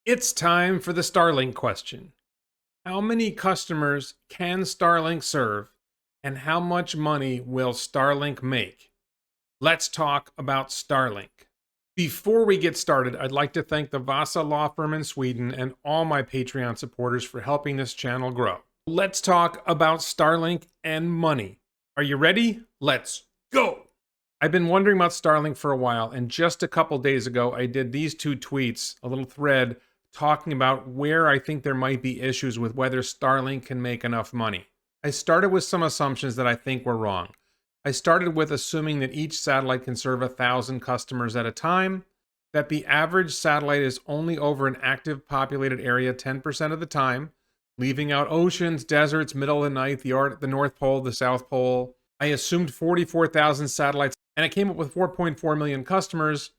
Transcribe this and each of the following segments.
It's time for the Starlink question. How many customers can Starlink serve, and how much money will Starlink make? Let's talk about Starlink. Before we get started, I'd like to thank the Vasa law firm in Sweden and all my Patreon supporters for helping this channel grow. Let's talk about Starlink and money. Are you ready? Let's go! I've been wondering about Starlink for a while, and just a couple days ago, I did these two tweets, a little thread, talking about where I think there might be issues with whether Starlink can make enough money. I started with some assumptions that I think were wrong. I started with assuming that each satellite can serve 1,000 customers at a time, that the average satellite is only over an active populated area 10% of the time, leaving out oceans, deserts, middle of the night, the North Pole, the South Pole. I assumed 44,000 satellites, and I came up with 4.4 million customers.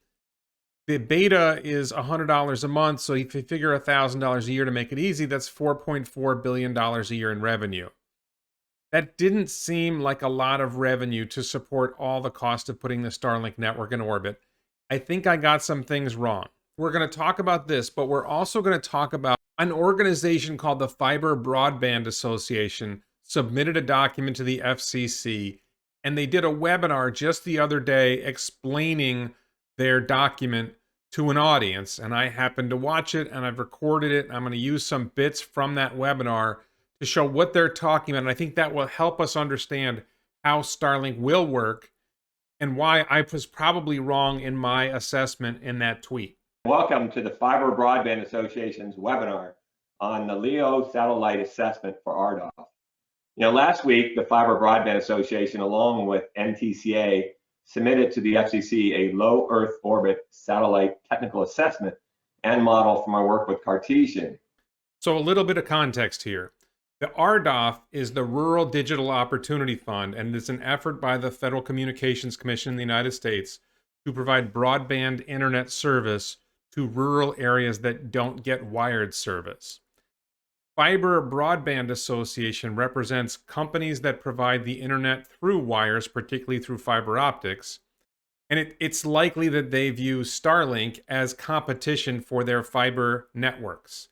The beta is $100 a month, so if you figure $1,000 a year to make it easy, that's $4.4 billion a year in revenue. That didn't seem like a lot of revenue to support all the cost of putting the Starlink network in orbit. I think I got some things wrong. We're going to talk about this, but we're also going to talk about an organization called the Fiber Broadband Association submitted a document to the FCC, and they did a webinar just the other day explaining their document to an audience, and I happened to watch it, and I've recorded it. I'm going to use some bits from that webinar to show what they're talking about, and I think that will help us understand how Starlink will work and why I was probably wrong in my assessment in that tweet. Welcome to the Fiber Broadband Association's webinar on the LEO satellite assessment for RDOF. Last week, the Fiber Broadband Association, along with NTCA, submitted to the FCC a low Earth orbit satellite technical assessment and model from our work with Cartesian. So a little bit of context here. The RDOF is the Rural Digital Opportunity Fund, and it's an effort by the Federal Communications Commission in the United States to provide broadband internet service to rural areas that don't get wired service. Fiber Broadband Association represents companies that provide the internet through wires, particularly through fiber optics, and it's likely that they view Starlink as competition for their fiber networks.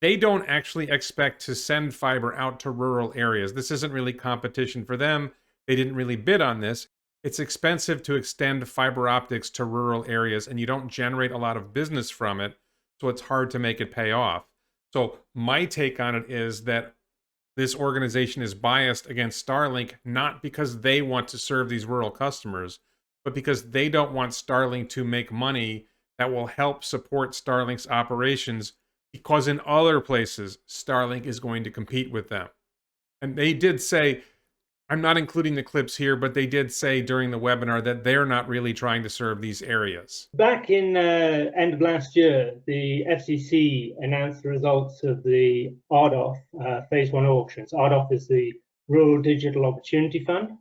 They don't actually expect to send fiber out to rural areas. This isn't really competition for them. They didn't really bid on this. It's expensive to extend fiber optics to rural areas, and you don't generate a lot of business from it, so it's hard to make it pay off. So my take on it is that this organization is biased against Starlink, not because they want to serve these rural customers, but because they don't want Starlink to make money that will help support Starlink's operations, because in other places, Starlink is going to compete with them. And they did say, I'm not including the clips here, but they did say during the webinar that they're not really trying to serve these areas. Back in end of last year, the FCC announced the results of the RDOF Phase 1 auctions. RDOF is the Rural Digital Opportunity Fund.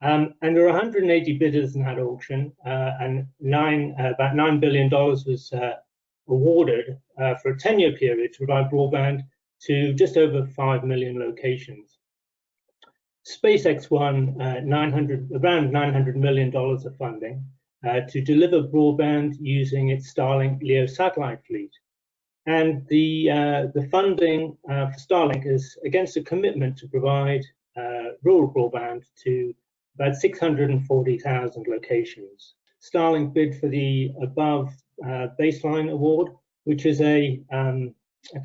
And there were 180 bidders in that auction, and about $9 billion was awarded for a 10-year period to provide broadband to just over 5 million locations. SpaceX won around $900 million of funding to deliver broadband using its Starlink LEO satellite fleet. And the funding for Starlink is against a commitment to provide rural broadband to about 640,000 locations. Starlink bid for the above baseline award, which is a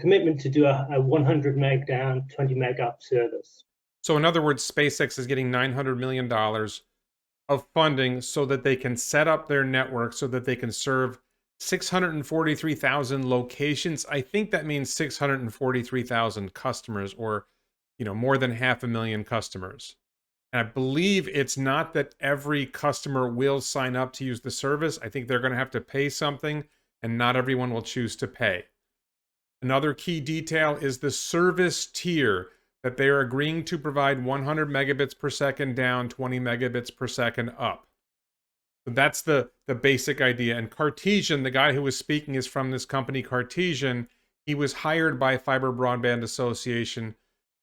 commitment to do a 100 meg down, 20 meg up service. So in other words, SpaceX is getting $900 million of funding so that they can set up their network so that they can serve 643,000 locations. I think that means 643,000 customers, or more than 500,000 customers. And I believe it's not that every customer will sign up to use the service. I think they're going to have to pay something, and not everyone will choose to pay. Another key detail is the service tier, that they are agreeing to provide 100 megabits per second down, 20 megabits per second up. So that's the basic idea. And Cartesian, the guy who was speaking, is from this company Cartesian. He was hired by Fiber Broadband Association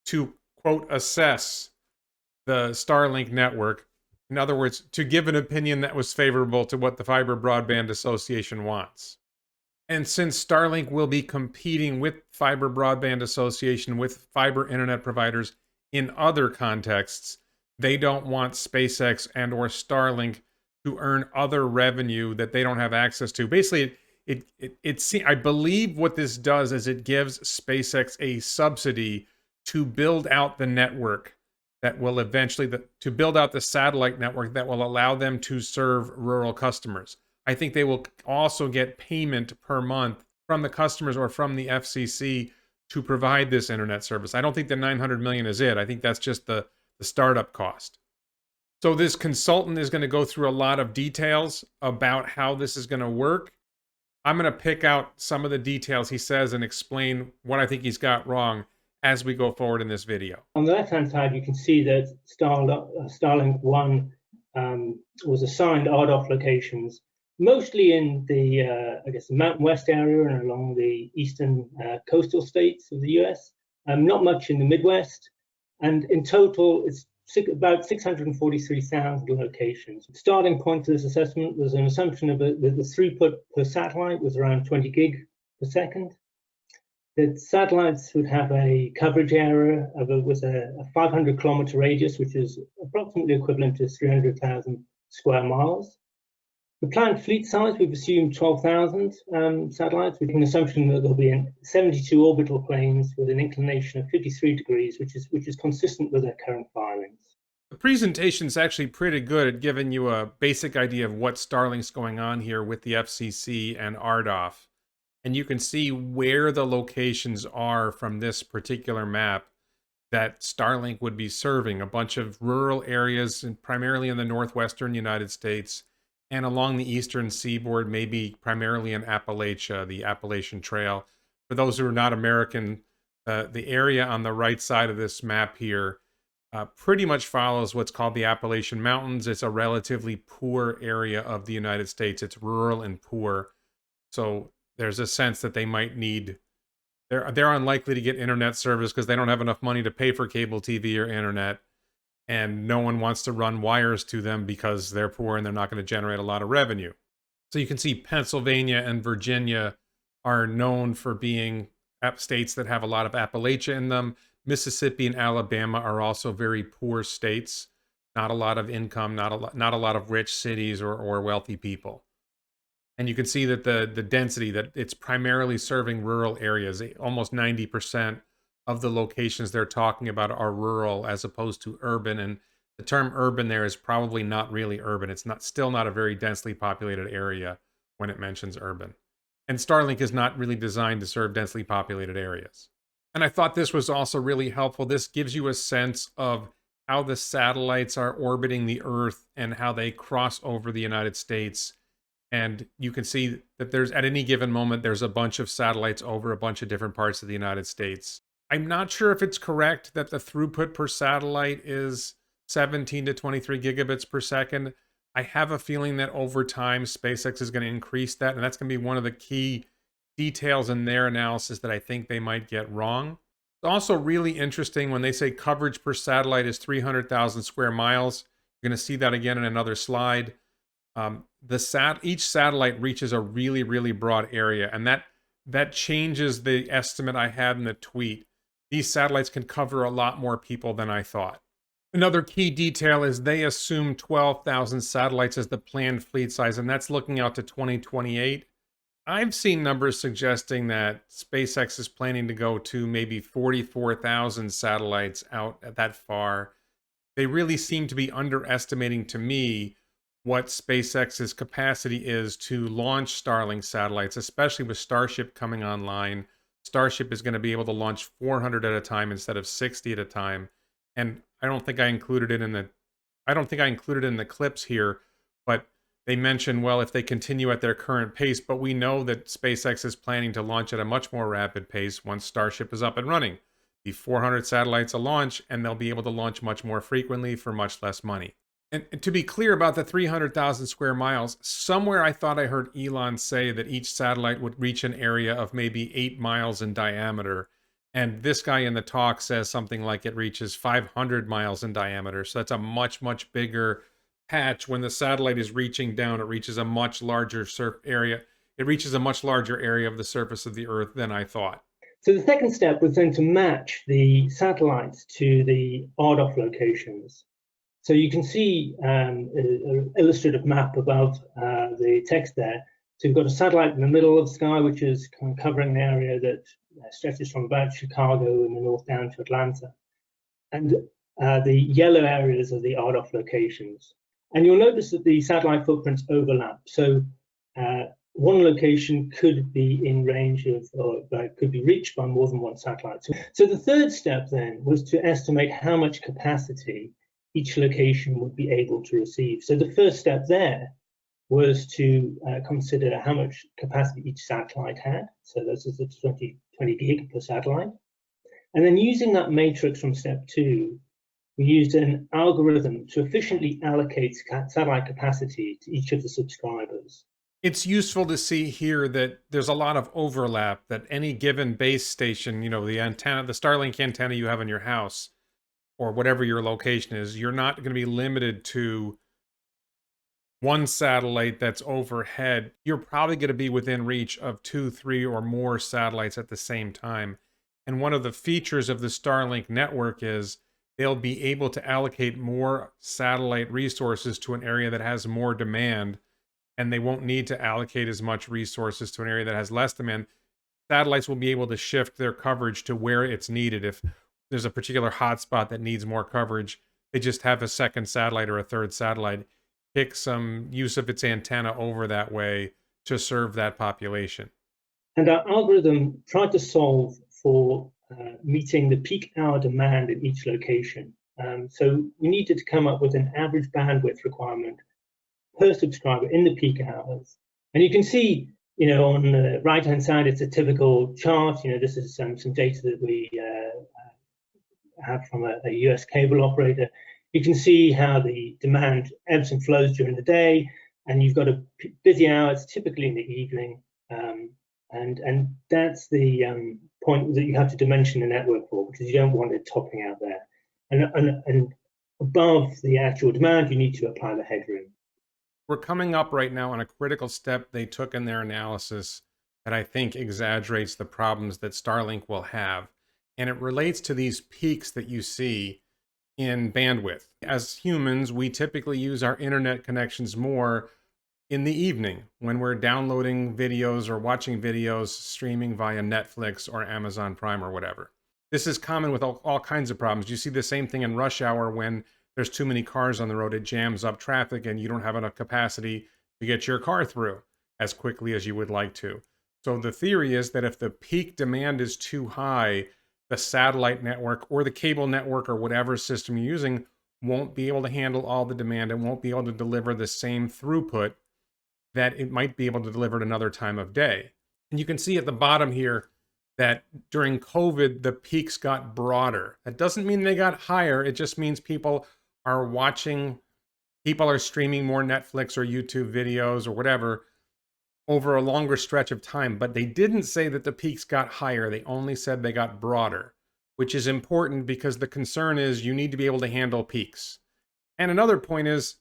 to, quote, assess the Starlink network. In other words, to give an opinion that was favorable to what the Fiber Broadband Association wants. And since Starlink will be competing with Fiber Broadband Association, with fiber internet providers in other contexts, they don't want SpaceX and or Starlink to earn other revenue that they don't have access to. Basically, I believe what this does is it gives SpaceX a subsidy to build out the network that will eventually, to build out the satellite network that will allow them to serve rural customers. I think they will also get payment per month from the customers or from the FCC to provide this internet service. I don't think the 900 million is it. I think that's just the startup cost. So this consultant is going to go through a lot of details about how this is going to work. I'm going to pick out some of the details he says and explain what I think he's got wrong as we go forward in this video. On the left-hand side, you can see that Starlink 1 was assigned RDOF locations, mostly in the, I guess, the Mountain West area and along the eastern coastal states of the US, not much in the Midwest. And in total, it's about 643,000 locations. The starting point to this assessment was an assumption of the throughput per satellite was around 20 gig per second. The satellites would have a coverage area with a 500 kilometer radius, which is approximately equivalent to 300,000 square miles. The planned fleet size, we've assumed 12,000 satellites, with an assumption that there'll be 72 orbital planes with an inclination of 53 degrees, which is consistent with their current filings. The presentation's actually pretty good at giving you a basic idea of what Starlink's going on here with the FCC and RDOF. And you can see where the locations are from this particular map that Starlink would be serving. A bunch of rural areas, and primarily in the northwestern United States, and along the eastern seaboard, maybe primarily in Appalachia, the Appalachian Trail. For those who are not American, the area on the right side of this map here pretty much follows what's called the Appalachian Mountains. It's a relatively poor area of the United States. It's rural and poor. So there's a sense that they might need, they're unlikely to get internet service because they don't have enough money to pay for cable TV or internet. And no one wants to run wires to them because they're poor and they're not going to generate a lot of revenue. So you can see Pennsylvania and Virginia are known for being states that have a lot of Appalachia in them. Mississippi and Alabama are also very poor states. Not a lot of income, not a lot of rich cities or wealthy people. And you can see that the density, that it's primarily serving rural areas. Almost 90% of the locations they're talking about are rural as opposed to urban. And the term urban there is probably not really urban. It's still not a very densely populated area when it mentions urban. And Starlink is not really designed to serve densely populated areas. And I thought this was also really helpful. This gives you a sense of how the satellites are orbiting the Earth and how they cross over the United States. And you can see that there's, at any given moment, there's a bunch of satellites over a bunch of different parts of the United States. I'm not sure if it's correct that the throughput per satellite is 17 to 23 gigabits per second. I have a feeling that over time, SpaceX is going to increase that. And that's going to be one of the key details in their analysis that I think they might get wrong. It's also really interesting when they say coverage per satellite is 300,000 square miles. You're going to see that again in another slide. Each satellite reaches a really, really broad area. And that changes the estimate I had in the tweet. These satellites can cover a lot more people than I thought. Another key detail is they assume 12,000 satellites as the planned fleet size, and that's looking out to 2028. I've seen numbers suggesting that SpaceX is planning to go to maybe 44,000 satellites out at that far. They really seem to be underestimating, to me, what SpaceX's capacity is to launch Starlink satellites, especially with Starship coming online. Starship is going to be able to launch 400 at a time instead of 60 at a time. And I don't think I included it in the clips here, but they mentioned, well, if they continue at their current pace, but we know that SpaceX is planning to launch at a much more rapid pace once Starship is up and running. Be 400 satellites a launch, and they'll be able to launch much more frequently for much less money. And to be clear about the 300,000 square miles, somewhere I thought I heard Elon say that each satellite would reach an area of maybe 8 miles in diameter. And this guy in the talk says something like it reaches 500 miles in diameter. So that's a much, much bigger patch. When the satellite is reaching down, it reaches a much larger area. it reaches a much larger area of the surface of the Earth than I thought. So the second step was then to match the satellites to the RDOF locations. So you can see an illustrative map above the text there. So you've got a satellite in the middle of the sky, which is kind of covering the area that stretches from about Chicago in the north down to Atlanta. And the yellow areas are the RDOF locations. And you'll notice that the satellite footprints overlap. So one location could be in range of, or could be reached by more than one satellite. So the third step then was to estimate how much capacity each location would be able to receive. So the first step there was to consider how much capacity each satellite had. So this is the 20 gig per satellite. And then using that matrix from step 2, we used an algorithm to efficiently allocate satellite capacity to each of the subscribers. It's useful to see here that there's a lot of overlap, that any given base station, the antenna, the Starlink antenna you have in your house, or whatever your location is, you're not going to be limited to one satellite that's overhead. You're probably going to be within reach of 2, 3, or more satellites at the same time. And one of the features of the Starlink network is they'll be able to allocate more satellite resources to an area that has more demand, and they won't need to allocate as much resources to an area that has less demand. Satellites will be able to shift their coverage to where it's needed. If there's a particular hotspot that needs more coverage, they just have a second satellite or a third satellite pick some use of its antenna over that way to serve that population. And our algorithm tried to solve for meeting the peak hour demand at each location. So we needed to come up with an average bandwidth requirement per subscriber in the peak hours. And you can see, on the right-hand side, it's a typical chart. This is some data that we have from a US cable operator. You can see how the demand ebbs and flows during the day, and you've got a busy hour. It's typically in the evening, and that's the point that you have to dimension the network for, because you don't want it topping out there. And above the actual demand, you need to apply the headroom. We're coming up right now on a critical step they took in their analysis that I think exaggerates the problems that Starlink will have. And it relates to these peaks that you see in bandwidth. As humans, we typically use our internet connections more in the evening when we're downloading videos or watching videos, streaming via Netflix or Amazon Prime or whatever. This is common with all kinds of problems. You see the same thing in rush hour when there's too many cars on the road. It jams up traffic and you don't have enough capacity to get your car through as quickly as you would like to. So the theory is that if the peak demand is too high, the satellite network or the cable network or whatever system you're using won't be able to handle all the demand and won't be able to deliver the same throughput that it might be able to deliver at another time of day. And you can see at the bottom here that during COVID, the peaks got broader. That doesn't mean they got higher. It just means people are streaming more Netflix or YouTube videos or whatever over a longer stretch of time. But they didn't say that the peaks got higher. They only said they got broader, which is important because the concern is you need to be able to handle peaks. And another point is,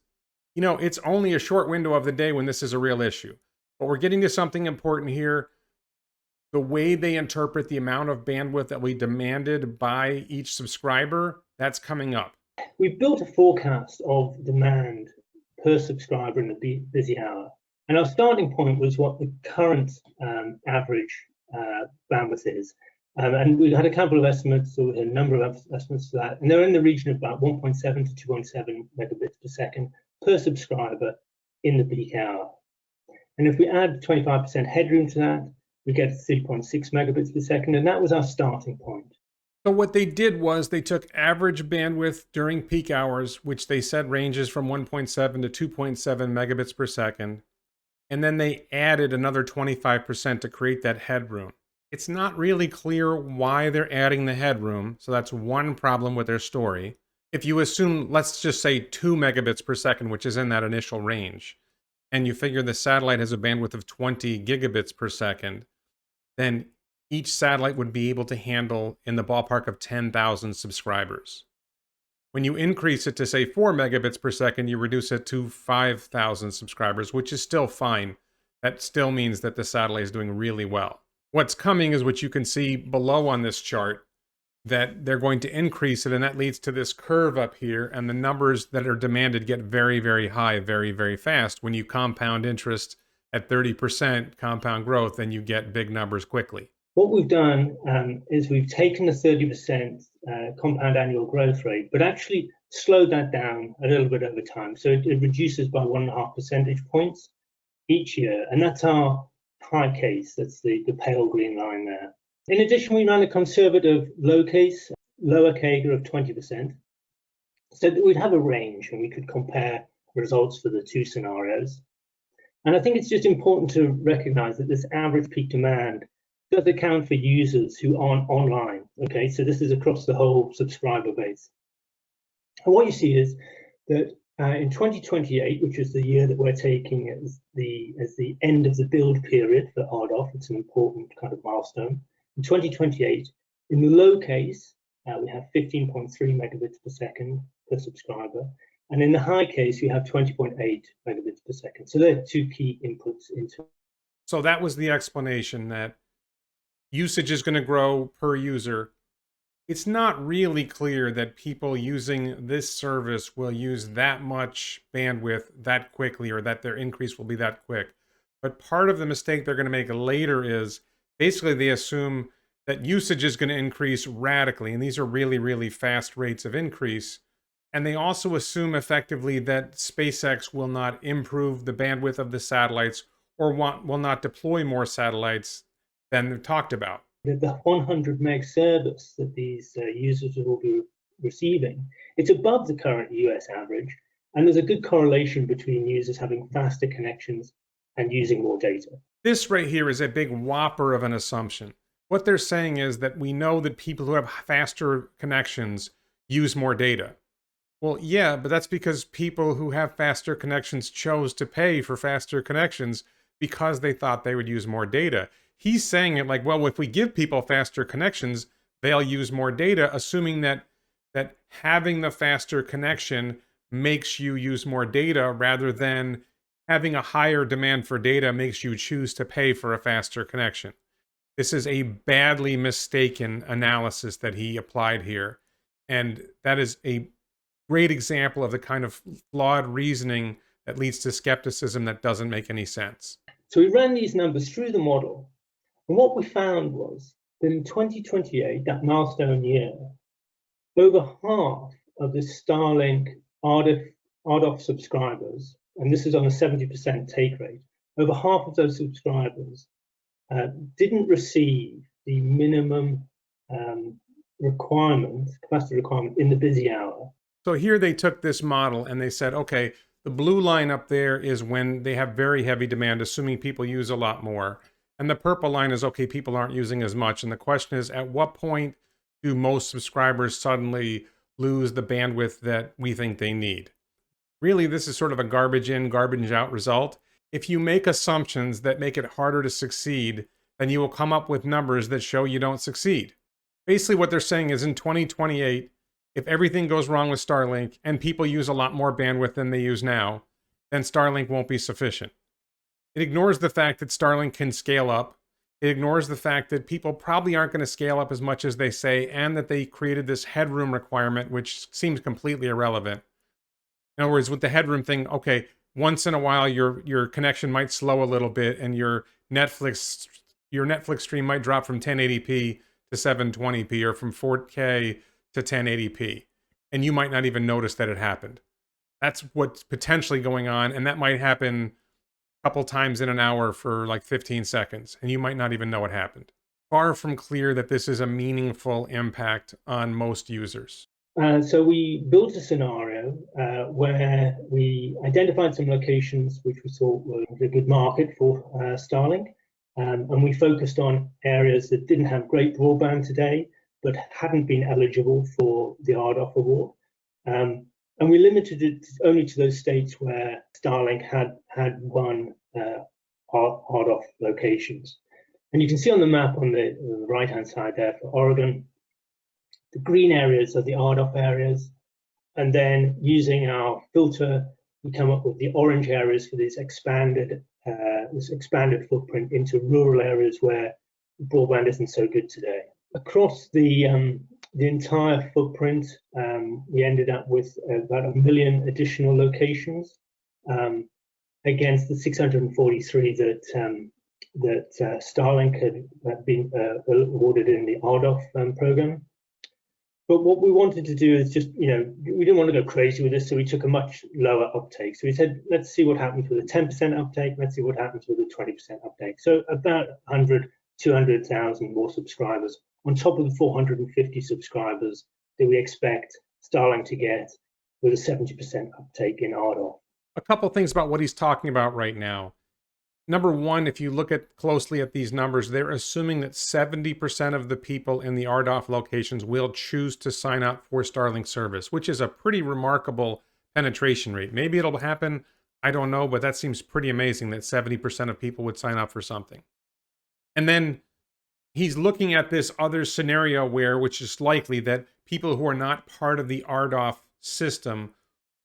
it's only a short window of the day when this is a real issue. But we're getting to something important here. The way they interpret the amount of bandwidth that we demanded by each subscriber, that's coming up. We built a forecast of demand per subscriber in the busy hour. And our starting point was what the current average bandwidth is. And we had a couple of estimates, so we had a number of estimates for that. And they're in the region of about 1.7 to 2.7 megabits per second per subscriber in the peak hour. And if we add 25% headroom to that, we get 3.6 megabits per second. And that was our starting point. So what they did was they took average bandwidth during peak hours, which they said ranges from 1.7 to 2.7 megabits per second. And then they added another 25% to create that headroom. It's not really clear why they're adding the headroom. So that's one problem with their story. If you assume, let's just say 2 megabits per second, which is in that initial range, and you figure the satellite has a bandwidth of 20 gigabits per second, then each satellite would be able to handle in the ballpark of 10,000 subscribers. When you increase it to, say, 4 megabits per second, you reduce it to 5,000 subscribers, which is still fine. that still means that the satellite is doing really well. What's coming is what you can see below on this chart, that they're going to increase it, and that leads to this curve up here, and the numbers that are demanded get very, very high, very, very fast. When you compound interest at 30% compound growth, then you get big numbers quickly. What we've done is we've taken the 30% compound annual growth rate, but actually slowed that down a little bit over time. So it reduces by 1.5 percentage points each year, and that's our high case. That's the pale green line there. In addition, we ran a conservative low case, lower CAGR of 20%, so that we'd have a range and we could compare results for the two scenarios. And I think it's just important to recognize that this average peak demand does account for users who aren't online. Okay, so this is across the whole subscriber base. And what you see is that in 2028, which is the year that we're taking as the end of the build period for RDOF, it's an important kind of milestone. In 2028, in the low case, we have 15.3 megabits per second per subscriber. And in the high case, you have 20.8 megabits per second. So there are two key inputs into. So that was the explanation, that usage is going to grow per user. It's not really clear that people using this service will use that much bandwidth that quickly, or that their increase will be that quick. But part of the mistake they're going to make later is basically they assume that usage is going to increase radically. And these are really, really fast rates of increase. And they also assume effectively that SpaceX will not improve the bandwidth of the satellites, or will not deploy more satellites than they've talked about. The 100 meg service that these users will be receiving, it's above the current US average, and there's a good correlation between users having faster connections and using more data. This right here is a big whopper of an assumption. What they're saying is that we know that people who have faster connections use more data. Well, yeah, but that's because people who have faster connections chose to pay for faster connections because they thought they would use more data. He's saying it like, well, if we give people faster connections, they'll use more data, assuming that having the faster connection makes you use more data, rather than having a higher demand for data makes you choose to pay for a faster connection. This is a badly mistaken analysis that he applied here. And that is a great example of the kind of flawed reasoning that leads to skepticism that doesn't make any sense. So we ran these numbers through the model. And what we found was that in 2028, that milestone year, over half of the Starlink RDOF subscribers, and this is on a 70% take rate, over half of those subscribers didn't receive the minimum capacity requirement in the busy hour. So here they took this model and they said, okay, the blue line up there is when they have very heavy demand, assuming people use a lot more. And the purple line is, okay, people aren't using as much. And the question is, at what point do most subscribers suddenly lose the bandwidth that we think they need? Really, this is sort of a garbage in, garbage out result. If you make assumptions that make it harder to succeed, then you will come up with numbers that show you don't succeed. Basically, what they're saying is in 2028, if everything goes wrong with Starlink and people use a lot more bandwidth than they use now, then Starlink won't be sufficient. It ignores the fact that Starlink can scale up. It ignores the fact that people probably aren't going to scale up as much as they say, and that they created this headroom requirement, which seems completely irrelevant. In other words, with the headroom thing, okay, once in a while your connection might slow a little bit, and your Netflix stream might drop from 1080p to 720p, or from 4K to 1080p, and you might not even notice that it happened. That's what's potentially going on, and that might happen a couple times in an hour for like 15 seconds, and you might not even know it happened. Far from clear that this is a meaningful impact on most users. So we built a scenario where we identified some locations which we thought were a good market for Starlink, and we focused on areas that didn't have great broadband today, but hadn't been eligible for the RDOF award. And we limited it only to those states where Starlink had won RDOF locations. And you can see on the map on the right-hand side there for Oregon, the green areas are the RDOF areas. And then using our filter, we come up with the orange areas for these expanded this expanded footprint into rural areas where broadband isn't so good today. Across the entire footprint, we ended up with about 1 million additional locations against the 643 that Starlink had been awarded in the RDOF program. But what we wanted to do is just, we didn't want to go crazy with this, so we took a much lower uptake. So we said, let's see what happens with a 10% uptake. Let's see what happens with a 20% uptake. So about 100, 200,000 more subscribers on top of the 450 subscribers that we expect Starlink to get with a 70% uptake in RDOF. A couple things about what he's talking about right now. Number one, if you look closely at these numbers, they're assuming that 70% of the people in the RDOF locations will choose to sign up for Starlink service, which is a pretty remarkable penetration rate. Maybe it'll happen, I don't know, but that seems pretty amazing that 70% of people would sign up for something. And then he's looking at this other scenario which is likely, that people who are not part of the RDOF system,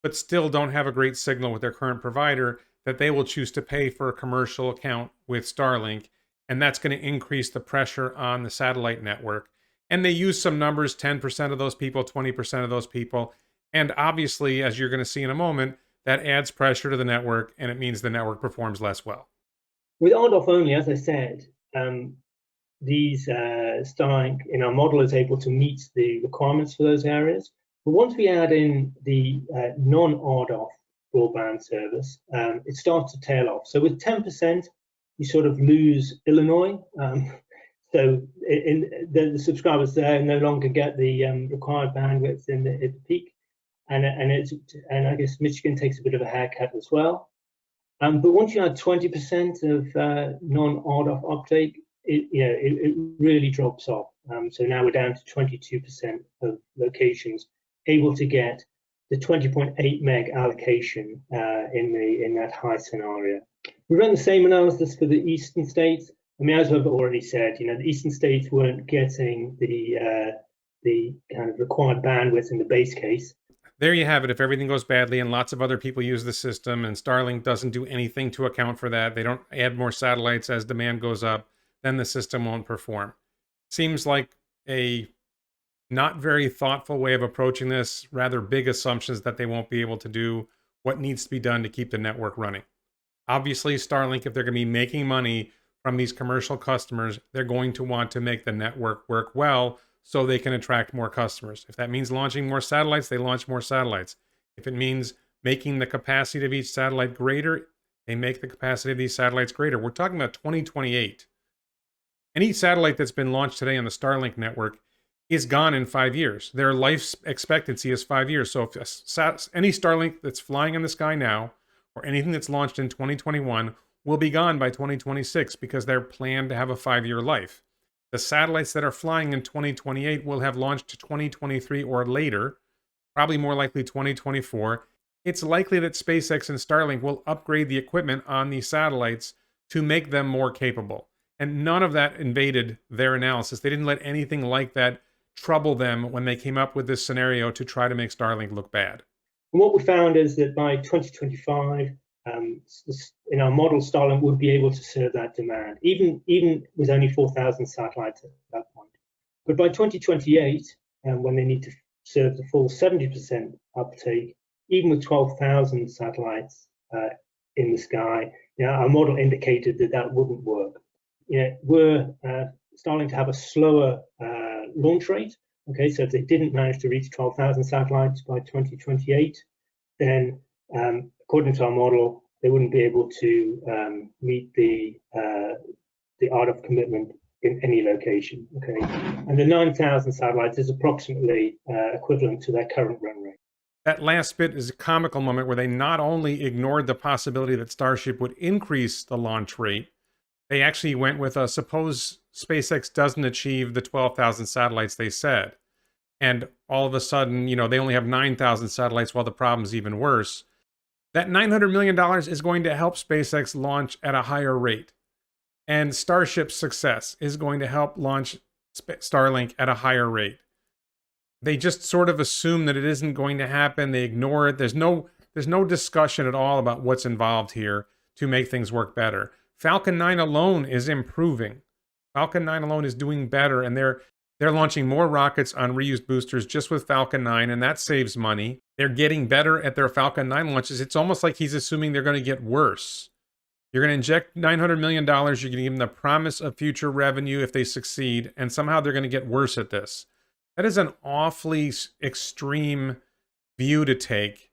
but still don't have a great signal with their current provider, that they will choose to pay for a commercial account with Starlink, and that's going to increase the pressure on the satellite network. And they use some numbers, 10% of those people, 20% of those people. And obviously, as you're going to see in a moment, that adds pressure to the network, and it means the network performs less well. With RDOF only, as I said, these Starlink in our model is able to meet the requirements for those areas. But once we add in the non-RDOF broadband service, it starts to tail off. So with 10%, you sort of lose Illinois. So the subscribers there no longer get the required bandwidth at the peak, and I guess Michigan takes a bit of a haircut as well. But once you add 20% of non-RDOF uptake, it really drops off. So now we're down to 22% of locations able to get the 20.8 meg allocation in that high scenario. We ran the same analysis for the eastern states. I mean, as I've already said, the eastern states weren't getting the kind of required bandwidth in the base case. There you have it. If everything goes badly and lots of other people use the system and Starlink doesn't do anything to account for that, they don't add more satellites as demand goes up, then the system won't perform. Seems like a not very thoughtful way of approaching this, rather big assumptions that they won't be able to do what needs to be done to keep the network running. Obviously, Starlink, if they're going to be making money from these commercial customers, they're going to want to make the network work well so they can attract more customers. If that means launching more satellites, they launch more satellites. If it means making the capacity of each satellite greater, they make the capacity of these satellites greater. We're talking about 2028. Any satellite that's been launched today on the Starlink network is gone in 5 years. Their life expectancy is 5 years. So if any Starlink that's flying in the sky now, or anything that's launched in 2021, will be gone by 2026 because they're planned to have a 5-year life. The satellites that are flying in 2028 will have launched to 2023 or later, probably more likely 2024. It's likely that SpaceX and Starlink will upgrade the equipment on these satellites to make them more capable. And none of that invaded their analysis. They didn't let anything like that trouble them when they came up with this scenario to try to make Starlink look bad. And what we found is that by 2025, in our model, Starlink would be able to serve that demand, even with only 4,000 satellites at that point. But by 2028, when they need to serve the full 70% uptake, even with 12,000 satellites in the sky, our model indicated that wouldn't work. We're starting to have a slower launch rate. Okay, so if they didn't manage to reach 12,000 satellites by 2028, then according to our model, they wouldn't be able to meet the RDOF commitment in any location. Okay, and the 9,000 satellites is approximately equivalent to their current run rate. That last bit is a comical moment where they not only ignored the possibility that Starship would increase the launch rate, they actually went with suppose SpaceX doesn't achieve the 12,000 satellites they said. And all of a sudden, they only have 9,000 satellites while the problem's even worse. That $900 million is going to help SpaceX launch at a higher rate. And Starship's success is going to help launch Starlink at a higher rate. They just sort of assume that it isn't going to happen. They ignore it. There's no discussion at all about what's involved here. to make things work better. Falcon 9 alone is improving. Falcon 9 alone is doing better, and they're launching more rockets on reused boosters just with Falcon 9, and that saves money. They're getting better at their Falcon 9 launches. It's almost like he's assuming they're going to get worse. You're going to inject $900 million. You're going to give them the promise of future revenue if they succeed, and somehow they're going to get worse at this. That is an awfully extreme view to take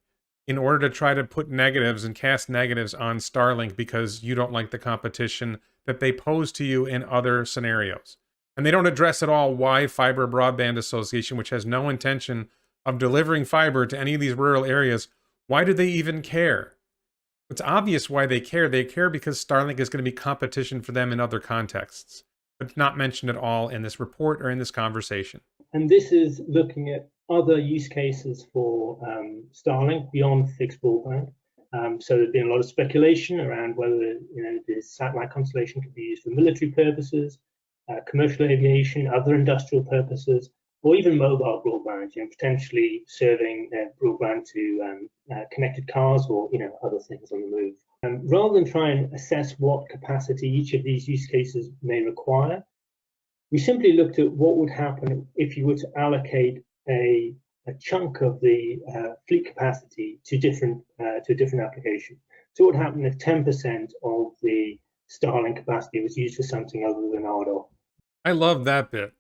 in order to try to put negatives and cast negatives on Starlink because you don't like the competition that they pose to you in other scenarios. And they don't address at all why Fiber Broadband Association, which has no intention of delivering fiber to any of these rural areas, why do they even care? It's obvious why they care. They care because Starlink is going to be competition for them in other contexts, but it's not mentioned at all in this report or in this conversation. And this is looking at other use cases for Starlink beyond fixed broadband. So there's been a lot of speculation around whether this satellite constellation could be used for military purposes, commercial aviation, other industrial purposes, or even mobile broadband, potentially serving broadband to connected cars or other things on the move. Rather than try and assess what capacity each of these use cases may require, we simply looked at what would happen if you were to allocate a chunk of the fleet capacity to a different application. So what would happen if 10% of the Starlink capacity was used for something other than RDOF? I love that bit.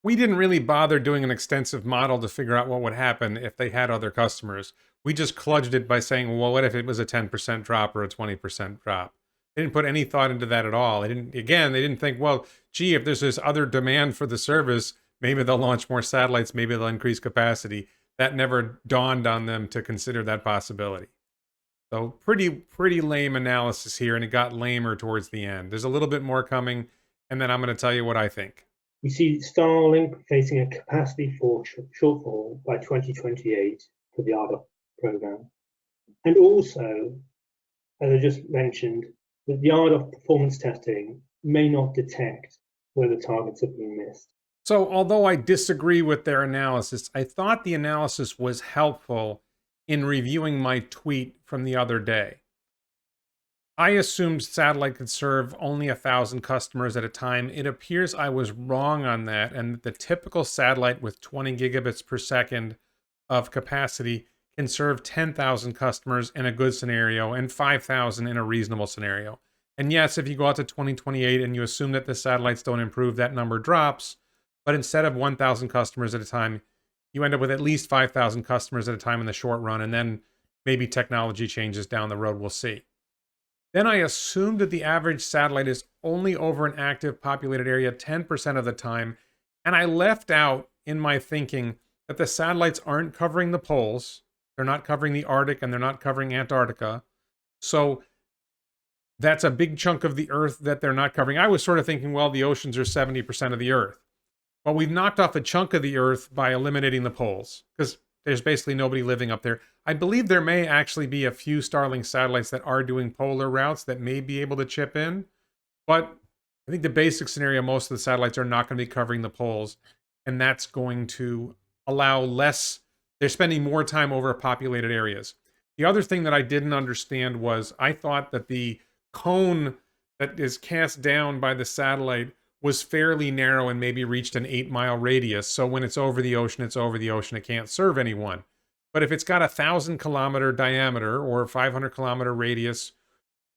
We didn't really bother doing an extensive model to figure out what would happen if they had other customers. We just kludged it by saying, well, what if it was a 10% drop or a 20% drop? They didn't put any thought into that at all. They didn't think, well, gee, if there's this other demand for the service, maybe they'll launch more satellites, maybe they'll increase capacity. That never dawned on them to consider that possibility. So pretty lame analysis here, and it got lamer towards the end. There's a little bit more coming, and then I'm going to tell you what I think. We see Starlink facing a capacity shortfall by 2028 for the RDOF program. And also, as I just mentioned, that the RDOF performance testing may not detect where the targets have been missed. So although I disagree with their analysis, I thought the analysis was helpful in reviewing my tweet from the other day. I assumed satellite could serve only 1,000 customers at a time. It appears I was wrong on that, and the typical satellite with 20 gigabits per second of capacity can serve 10,000 customers in a good scenario and 5,000 in a reasonable scenario. And yes, if you go out to 2028 and you assume that the satellites don't improve, that number drops. But instead of 1,000 customers at a time, you end up with at least 5,000 customers at a time in the short run, and then maybe technology changes down the road, we'll see. Then I assumed that the average satellite is only over an active populated area 10% of the time, and I left out in my thinking that the satellites aren't covering the poles, they're not covering the Arctic, and they're not covering Antarctica. So that's a big chunk of the Earth that they're not covering. I was sort of thinking, well, the oceans are 70% of the Earth. Well, we've knocked off a chunk of the Earth by eliminating the poles, because there's basically nobody living up there. I believe there may actually be a few Starlink satellites that are doing polar routes that may be able to chip in. But I think the basic scenario, most of the satellites are not going to be covering the poles. And that's going to allow less, they're spending more time over populated areas. The other thing that I didn't understand was I thought that the cone that is cast down by the satellite was fairly narrow and maybe reached an 8-mile radius. So when it's over the ocean, it's over the ocean. It can't serve anyone. But if it's got a 1,000-kilometer diameter or 500-kilometer radius,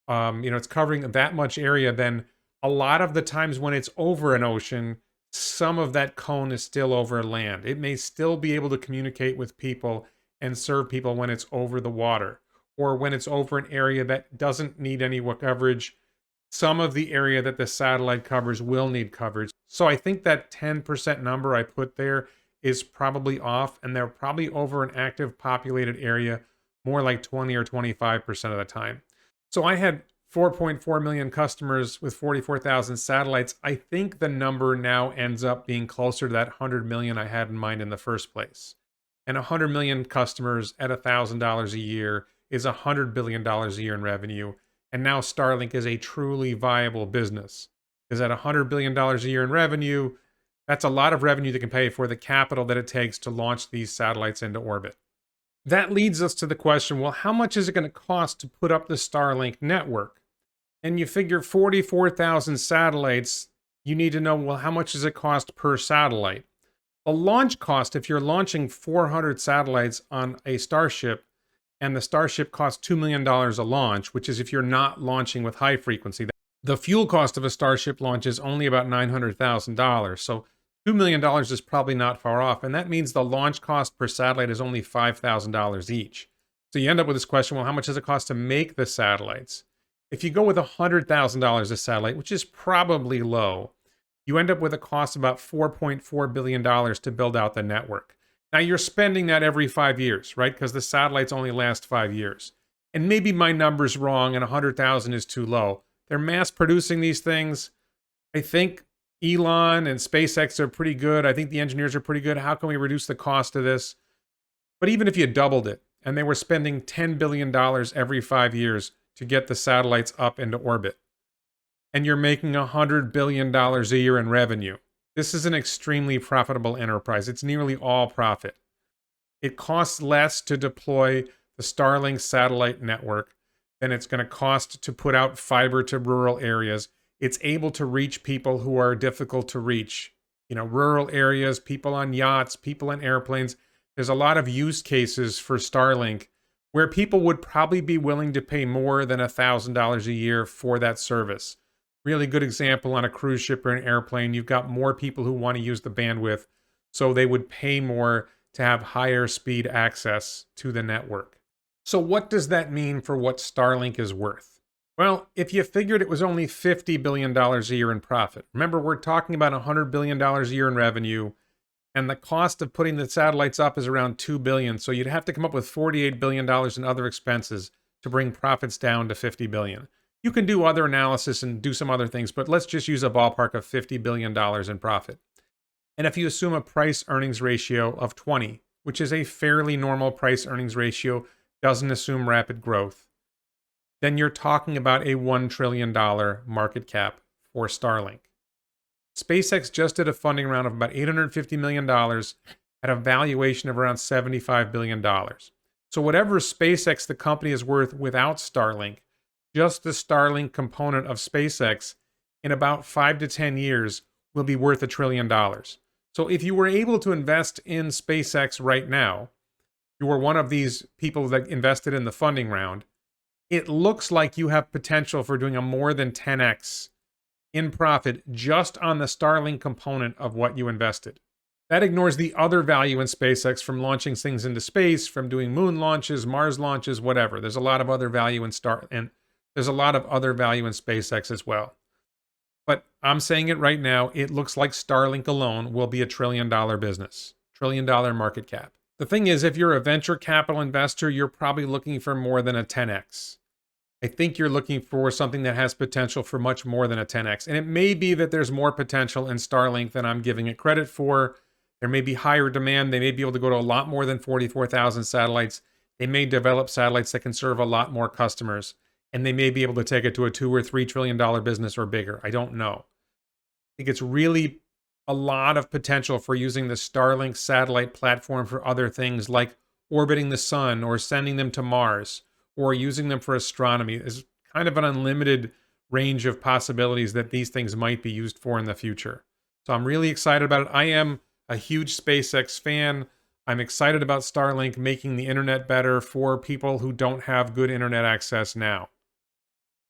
it's covering that much area, then a lot of the times when it's over an ocean, some of that cone is still over land. It may still be able to communicate with people and serve people when it's over the water, or when it's over an area that doesn't need any coverage. Some of the area that the satellite covers will need coverage. So I think that 10% number I put there is probably off, and they're probably over an active populated area more like 20 or 25% of the time. So I had 4.4 million customers with 44,000 satellites. I think the number now ends up being closer to that 100 million I had in mind in the first place. And 100 million customers at $1,000 a year is $100 billion a year in revenue. And now Starlink is a truly viable business. Because at $100 billion a year in revenue, that's a lot of revenue that can pay for the capital that it takes to launch these satellites into orbit. That leads us to the question, well, how much is it going to cost to put up the Starlink network? and you figure 44,000 satellites, you need to know, well, how much does it cost per satellite? The launch cost, if you're launching 400 satellites on a Starship, and the Starship costs $2 million a launch, which is if you're not launching with high frequency. The fuel cost of a Starship launch is only about $900,000. So $2 million is probably not far off. And that means the launch cost per satellite is only $5,000 each. So you end up with this question, well, how much does it cost to make the satellites? If you go with $100,000 a satellite, which is probably low, you end up with a cost of about $4.4 billion to build out the network. Now you're spending that every 5 years, right? Because the satellites only last 5 years. And maybe my number's wrong and 100,000 is too low. They're mass producing these things. I think Elon and SpaceX are pretty good. I think the engineers are pretty good. How can we reduce the cost of this? But even if you doubled it and they were spending $10 billion every 5 years to get the satellites up into orbit, and you're making $100 billion a year in revenue, this is an extremely profitable enterprise. It's nearly all profit. It costs less to deploy the Starlink satellite network than it's going to cost to put out fiber to rural areas. It's able to reach people who are difficult to reach. You know, rural areas, people on yachts, people in airplanes. There's a lot of use cases for Starlink where people would probably be willing to pay more than $1,000 a year for that service. Really good example on a cruise ship or an airplane. You've got more people who want to use the bandwidth, so they would pay more to have higher speed access to the network. So what does that mean for what Starlink is worth? Well, if you figured it was only $50 billion a year in profit, remember we're talking about $100 billion a year in revenue, and the cost of putting the satellites up is around $2 billion, so you'd have to come up with $48 billion in other expenses to bring profits down to $50 billion. You can do other analysis and do some other things, but let's just use a ballpark of $50 billion in profit. And if you assume a price-earnings ratio of 20, which is a fairly normal price-earnings ratio, doesn't assume rapid growth, then you're talking about a $1 trillion market cap for Starlink. SpaceX just did a funding round of about $850 million at a valuation of around $75 billion. So whatever SpaceX, the company, is worth without Starlink, just the Starlink component of SpaceX in about 5 to 10 years will be worth $1 trillion. So if you were able to invest in SpaceX right now, you were one of these people that invested in the funding round, it looks like you have potential for doing a more than 10x in profit just on the Starlink component of what you invested. That ignores the other value in SpaceX from launching things into space, from doing moon launches, Mars launches, whatever. There's a lot of other value in there's a lot of other value in SpaceX as well. But I'm saying it right now, it looks like Starlink alone will be $1 trillion business, $1 trillion market cap. The thing is, if you're a venture capital investor, you're probably looking for more than a 10x. I think you're looking for something that has potential for much more than a 10x. And it may be that there's more potential in Starlink than I'm giving it credit for. There may be higher demand. They may be able to go to a lot more than 44,000 satellites. They may develop satellites that can serve a lot more customers. And they may be able to take it to a $2 or $3 trillion business or bigger. I don't know. I think it's really a lot of potential for using the Starlink satellite platform for other things like orbiting the sun or sending them to Mars or using them for astronomy. Is kind of an unlimited range of possibilities that these things might be used for in the future. So I'm really excited about it. I am a huge SpaceX fan. I'm excited about Starlink making the internet better for people who don't have good internet access now.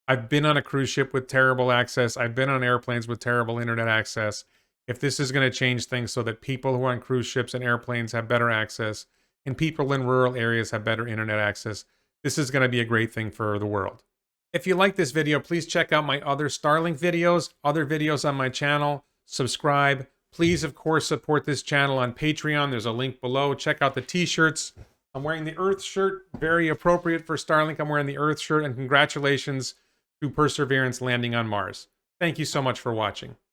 I've been on a cruise ship with terrible access. I've been on airplanes with terrible internet access. If this is going to change things so that people who are on cruise ships and airplanes have better access and people in rural areas have better internet access, this is going to be a great thing for the world. If you like this video, please check out my other Starlink videos, other videos on my channel, subscribe. Please, of course, support this channel on Patreon. There's a link below. Check out the t-shirts. I'm wearing the Earth shirt, very appropriate for Starlink. I'm wearing the Earth shirt, and congratulations to Perseverance landing on Mars. Thank you so much for watching.